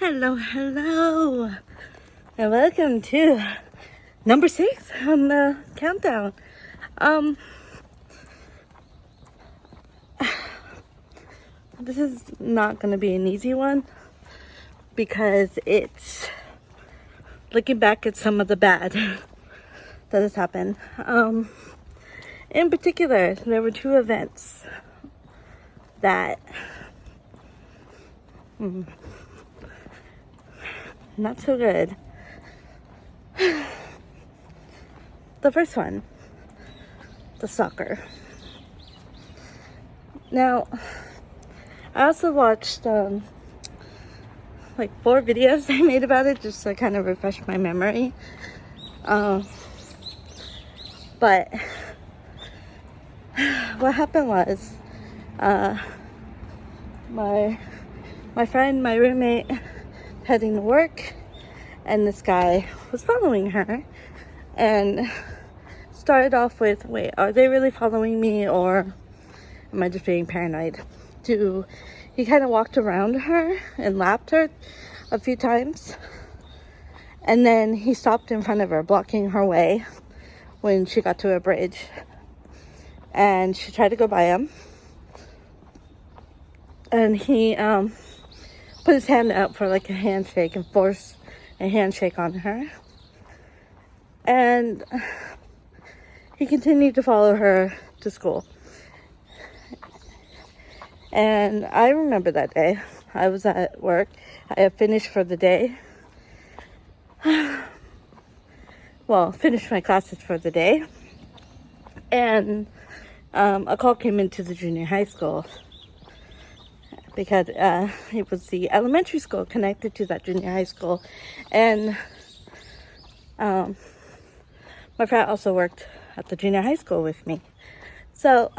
Hello, hello, and welcome to number 6 on the countdown. This is not going to be an easy one because it's looking back at some of the bad that has happened. In particular, there were 2 events that not so good. The first one, the soccer. Now, I also watched like 4 videos I made about it just to kind of refresh my memory. But what happened was my friend, my roommate, heading to work, and this guy was following her and started off with, wait, are they really following me or am I just being paranoid? He kind of walked around her and lapped her a few times, and then he stopped in front of her, blocking her way when she got to a bridge, and she tried to go by him, and he put his hand out for like a handshake and forced a handshake on her. And he continued to follow her to school. And I remember that day. I was at work. I had finished for the day. Well, finished my classes for the day. And a call came into the junior high school, because it was the elementary school connected to that junior high school. And my friend also worked at the junior high school with me. So,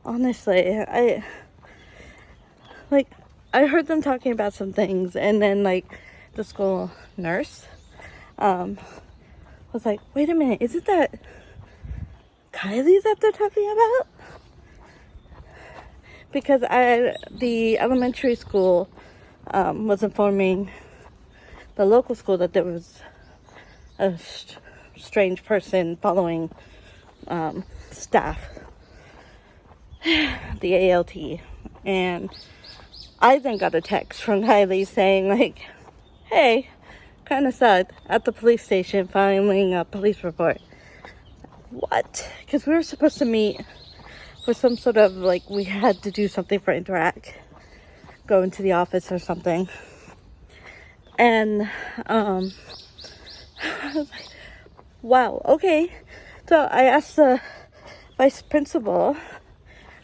honestly, I heard them talking about some things, and then the school nurse was like, wait a minute, isn't that Kylie that they're talking about? Because the elementary school was informing the local school that there was a strange person following staff, the ALT. And I then got a text from Kylie saying hey, kind of sucked at the police station filing a police report. What? Because we were supposed to meet for some sort of we had to do something for Interact, go into the office or something. And I was like, wow, okay. So I asked the vice principal,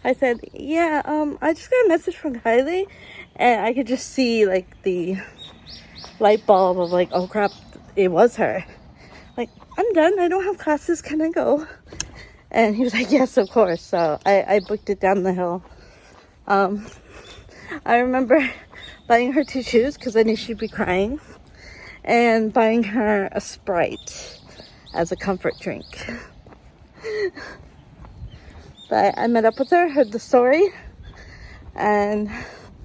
I said, yeah, I just got a message from Kylie, and I could just see the light bulb of oh crap, it was her. I'm done, I don't have classes, can I go? And he was like, yes, of course. So I booked it down the hill. I remember buying her 2 shoes because I knew she'd be crying, and buying her a Sprite as a comfort drink. But I met up with her, heard the story, and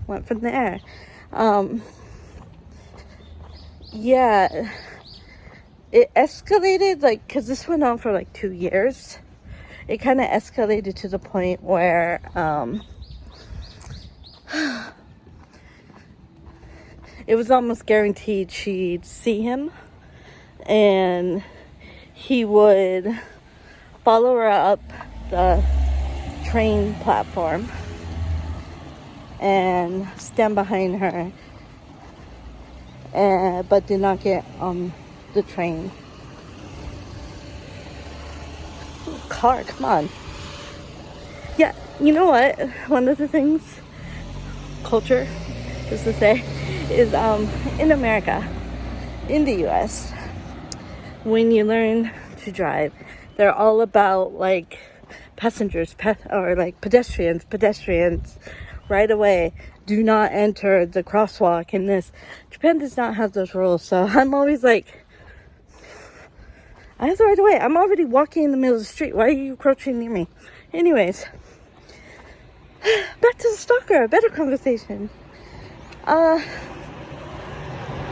went from there. Yeah, it escalated, because this went on for 2 years. It kind of escalated to the point where it was almost guaranteed she'd see him, and he would follow her up the train platform and stand behind her, but did not get on the train. Car, come on. Yeah, you know what? One of the things culture is to say is in America, in the US, when you learn to drive, they're all about passengers, pedestrians right away. Do not enter the crosswalk in this. Japan does not have those rules, so I'm always I have the right of way. I'm already walking in the middle of the street. Why are you approaching near me? Anyways, Back to the stalker, a better conversation.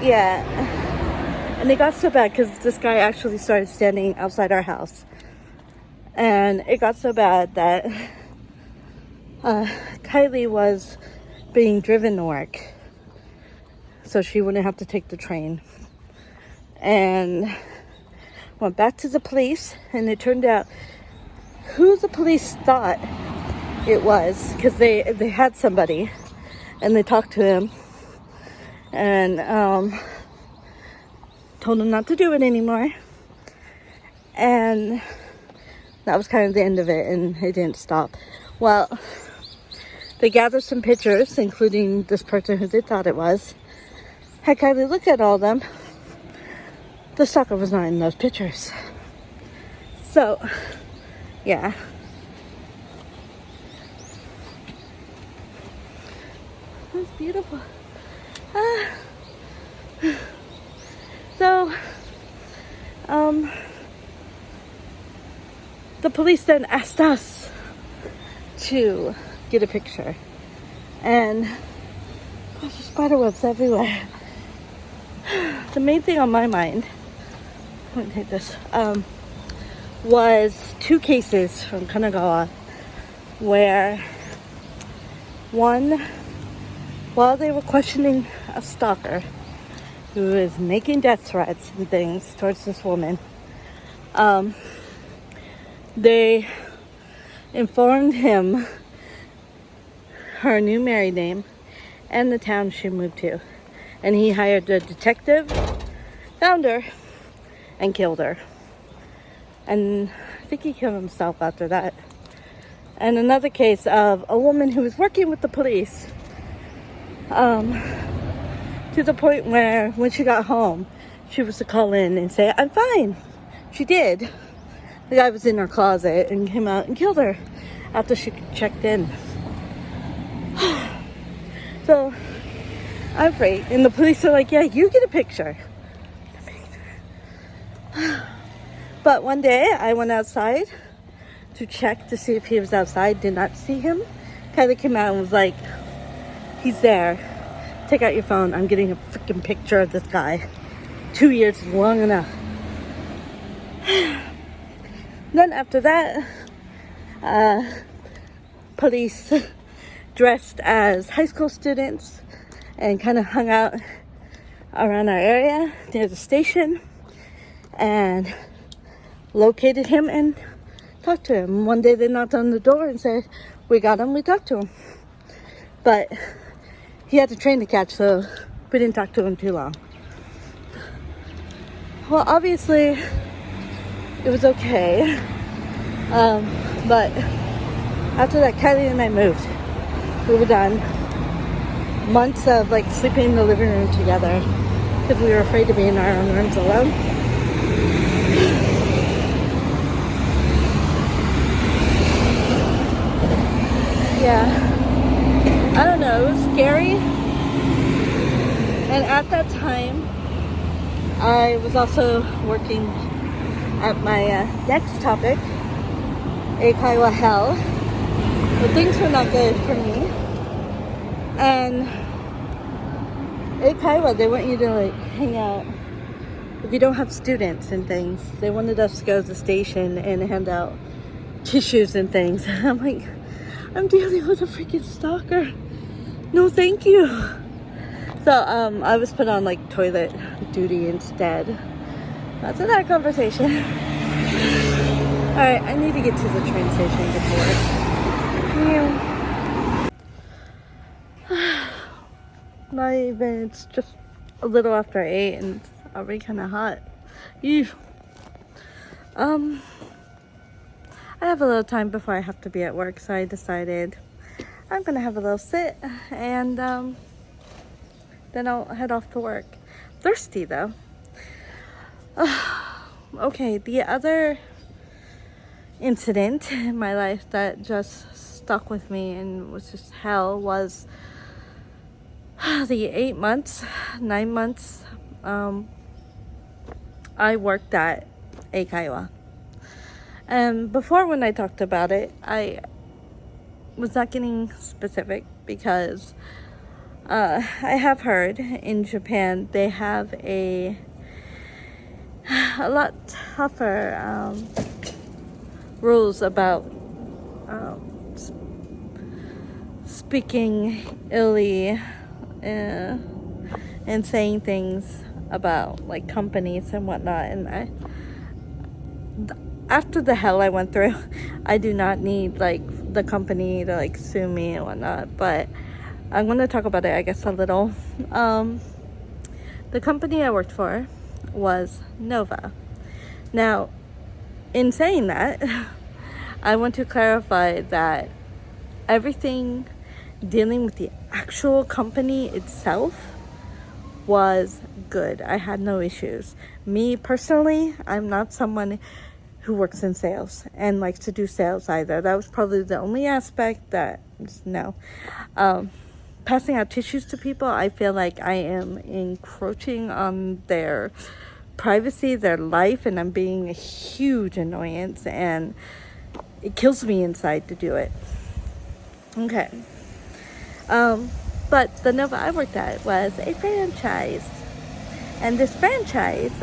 Yeah. And it got so bad because this guy actually started standing outside our house. And it got so bad that Kylie was being driven to work so she wouldn't have to take the train. And went back to the police, and it turned out who the police thought it was, because they had somebody, and they talked to him, and told him not to do it anymore. And that was kind of the end of it, and it didn't stop. Well, they gathered some pictures, including this person who they thought it was. Had Kylie look at all of them. The stalker was not in those pictures. So, yeah. That's beautiful. So, the police then asked us to get a picture. And gosh, there's spider webs everywhere. The main thing on my mind, let me take this, was two cases from Kanagawa where one, while they were questioning a stalker who was making death threats and things towards this woman, they informed him her new married name and the town she moved to. And he hired a detective, found her, and killed her. And I think he killed himself after that. And another case of a woman who was working with the police, to the point where when she got home, she was to call in and say, "I'm fine." She did. The guy was in her closet and came out and killed her after she checked in. So I'm afraid. And the police are like, "Yeah, you get a picture." But one day I went outside to check to see if he was outside. Did not see him. Kylie came out and was like, "He's there. Take out your phone. I'm getting a freaking picture of this guy. 2 years is long enough." Then after that, police dressed as high school students and kind of hung out around our area near the station and located him and talked to him. One day they knocked on the door and said, "We got him." We talked to him. But he had a train to catch, so we didn't talk to him too long. Well, obviously, it was okay. But after that, Kylie and I moved. We were done. Months of like sleeping in the living room together because we were afraid to be in our own rooms alone. Yeah, I don't know, it was scary. And at that time, I was also working at my next topic, Eikaiwa Hell. But things were not good for me. And Eikaiwa, they want you to like hang out if you don't have students and things. They wanted us to go to the station and hand out tissues and things. I'm like, I'm dealing with a freaking stalker. No, thank you. So I was put on like toilet duty instead. That's another conversation. Alright, I need to get to the train station before. Not even, it's just a little after 8 and it's already kind of hot. Ew. I have a little time before I have to be at work, so I decided I'm gonna have a little sit and then I'll head off to work. Thirsty though. Okay, the other incident in my life that just stuck with me and was just hell was the 9 months I worked at Eikaiwa. And before, when I talked about it, I was not getting specific because I have heard in Japan they have a lot tougher rules about speaking illy and saying things about like companies and whatnot. And after the hell I went through, I do not need like the company to like sue me and whatnot, but I'm going to talk about it, I guess, a little. The company I worked for was Nova. Now, in saying that, I want to clarify that everything dealing with the actual company itself was good. I had no issues. Me personally, I'm not someone who works in sales and likes to do sales either. That was probably the only aspect that, no. Passing out tissues to people, I feel like I am encroaching on their privacy, their life, and I'm being a huge annoyance, and it kills me inside to do it. Okay. But the Nova I worked at was a franchise. And this franchise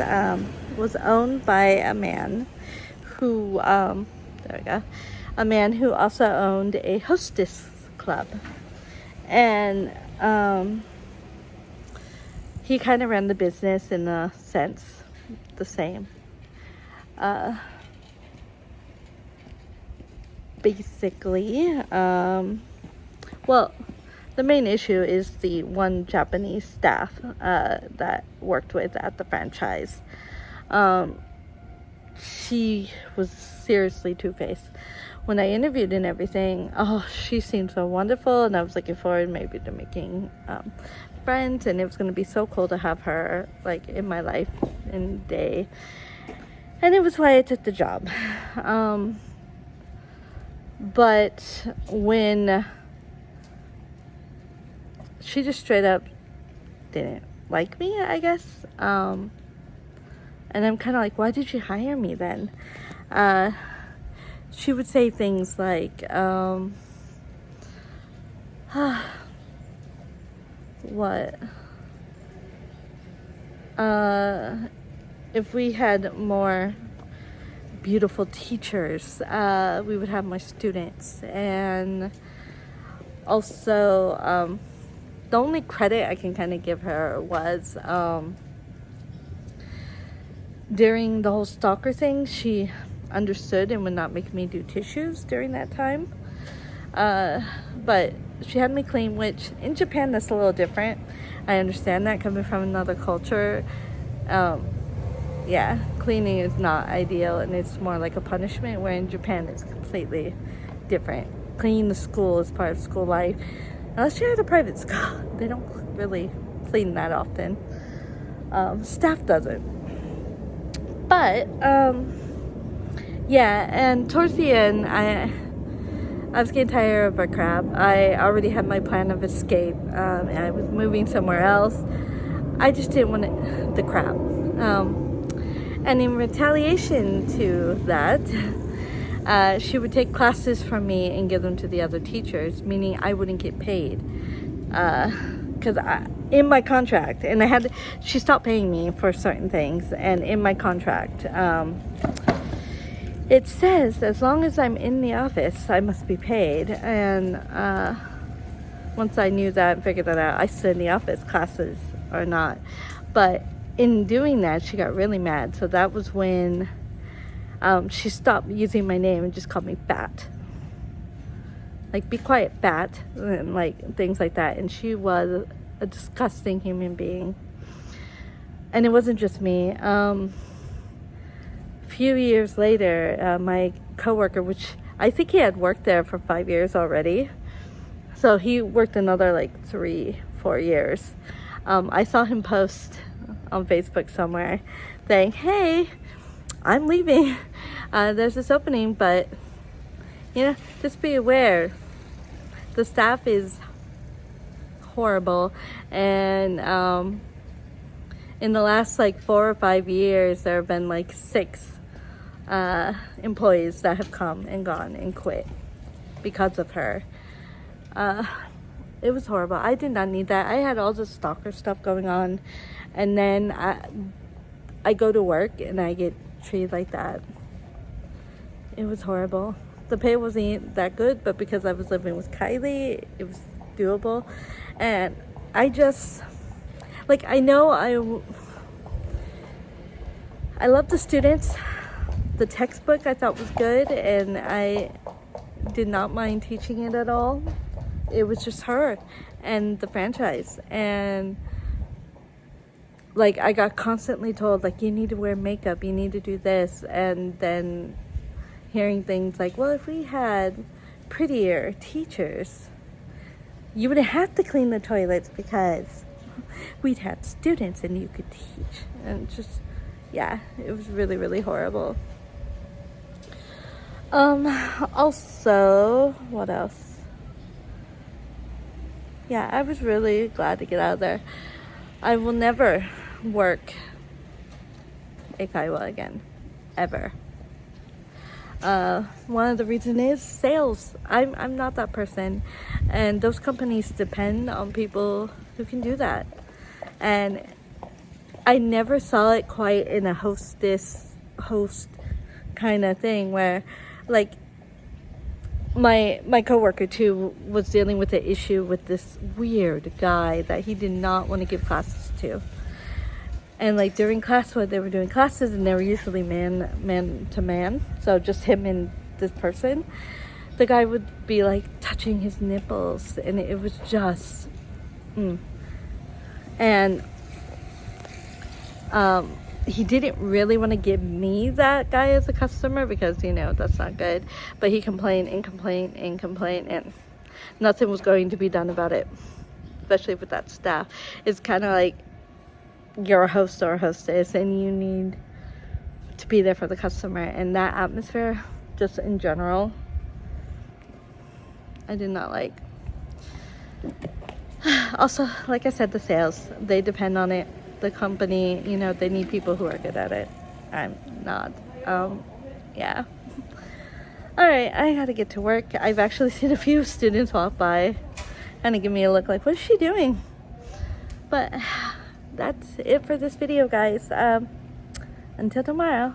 was owned by a man who, there we go, a man who also owned a hostess club. And he kind of ran the business in a sense the same. Basically, well, the main issue is the one Japanese staff that worked with at the franchise. She was seriously two-faced. When I interviewed and everything, she seemed so wonderful, and I was looking forward maybe to making friends, and it was going to be so cool to have her like in my life and day. And it was why I took the job. But when she just straight up didn't like me, I guess. And I'm kind of like, why did you hire me then? She would say things like, what? If we had more beautiful teachers, we would have more students. And also, the only credit I can kind of give her was during the whole stalker thing, she understood and would not make me do tissues during that time. But she had me clean, which in Japan that's a little different. I understand that coming from another culture. Yeah, cleaning is not ideal, and it's more like a punishment, where in Japan it's completely different. Cleaning the school is part of school life. Unless you're at a private school, they don't really clean that often. Staff doesn't. But, yeah, and towards the end, I was getting tired of our crap. I already had my plan of escape, and I was moving somewhere else. I just didn't want the crap. And in retaliation to that, she would take classes from me and give them to the other teachers, meaning I wouldn't get paid. Because in my contract, and she stopped paying me for certain things, and in my contract, it says as long as I'm in the office, I must be paid. And once I knew that and figured that out, I stood in the office, classes or not. But in doing that, she got really mad. So that was when she stopped using my name and just called me fat. Like, be quiet, fat, and like things like that. And she was a disgusting human being. And it wasn't just me. A few years later, my coworker, which I think he had worked there for 5 years already, so he worked another like 3-4 years. I saw him post on Facebook somewhere saying, hey, I'm leaving, there's this opening, but just be aware, the staff is horrible, and in the last like 4 or 5 years there have been like 6 employees that have come and gone and quit because of her. It was horrible. I did not need that. I had all this stalker stuff going on, and then I go to work and I get treated like that. It was horrible. The pay wasn't that good, but because I was living with Kylie, it was doable. And I just, like, I know I love the students. The textbook I thought was good, and I did not mind teaching it at all. It was just her and the franchise. And like, I got constantly told, like, you need to wear makeup, you need to do this. And then hearing things like, well, if we had prettier teachers, you wouldn't have to clean the toilets because we'd have students and you could teach. And just, yeah, it was really, really horrible. Also, what else? Yeah, I was really glad to get out of there. I will never work at Kaiwa again, ever. One of the reasons is sales. I'm not that person, and those companies depend on people who can do that. And I never saw it quite in a host kind of thing where, like, my coworker too was dealing with the issue with this weird guy that he did not want to give classes to. And like during class, when they were doing classes, and they were usually man to man, so just him and this person, the guy would be like touching his nipples, and it was just and he didn't really want to give me that guy as a customer because, you know, that's not good. But he complained and complained and complained, and nothing was going to be done about it, especially with that staff. It's kind of like you're a host or a hostess, and you need to be there for the customer. And that atmosphere, just in general, I did not like. Also, like I said, the sales, they depend on it. The company, you know, they need people who are good at it. I'm not. Yeah. All right, I gotta get to work. I've actually seen a few students walk by and give me a look like, what is she doing? But that's it for this video, guys. Until tomorrow.